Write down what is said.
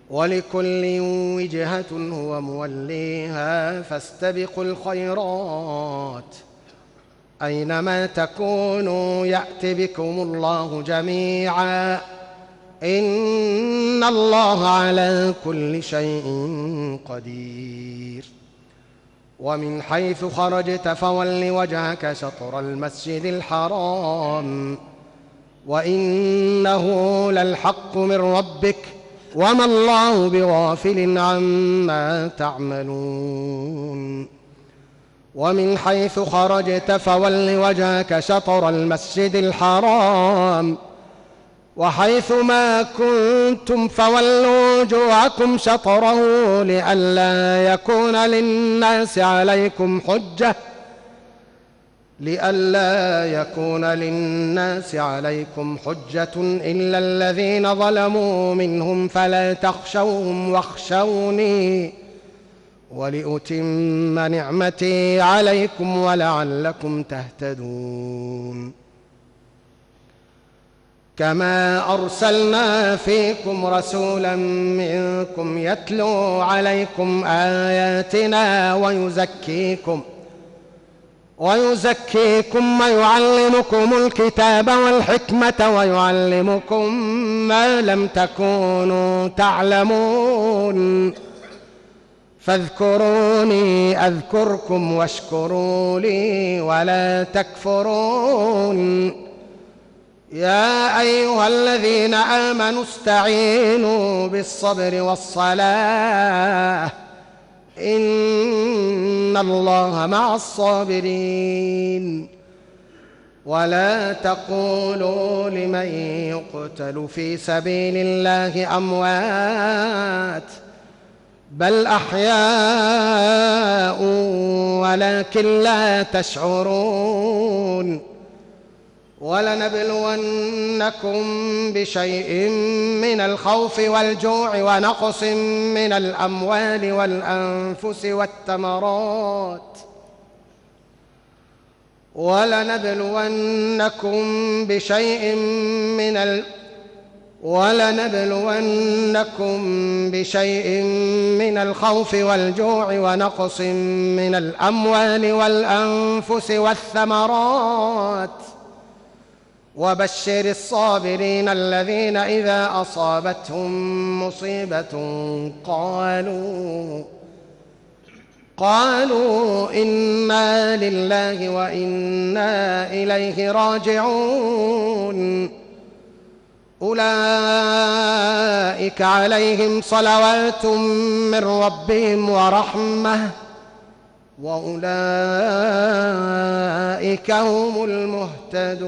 ولكل وجهة هو موليها فاستبقوا الخيرات أينما تكونوا يأت بكم الله جميعا إن الله على كل شيء قدير. ومن حيث خرجت فول وجهك شطر المسجد الحرام وإنه للحق من ربك وما الله بغافل عما تعملون. ومن حيث خرجت فول وجهك شطر المسجد الحرام وحيث ما كنتم فولوا وجوهكم شطره لئلا يكون للناس عليكم حجة إلا الذين ظلموا منهم فلا تخشوهم واخشوني ولأتم نعمتي عليكم ولعلكم تهتدون. كما أرسلنا فيكم رسولا منكم يتلو عليكم آياتنا ويزكيكم ويعلمكم الكتاب والحكمة ويعلمكم ما لم تكونوا تعلمون فاذكروني أذكركم واشكروا لي ولا تكفرون. يا أيها الذين آمنوا استعينوا بالصبر والصلاة إن الله مع الصابرين. ولا تقولوا لمن يقتل في سبيل الله أموات بل أحياء ولكن لا تشعرون. ولنبلونكم بشيء من الخوف والجوع ونقص من الأموال والأنفس والثمرات ولنبلونكم بشيء من الخوف والجوع ونقص من الأموال والأنفس والثمرات وبشر الصابرين الذين إذا أصابتهم مصيبة قالوا إنا لله وإنا إليه راجعون. أولئك عليهم صلوات من ربهم ورحمة وأولئك هم المهتدون.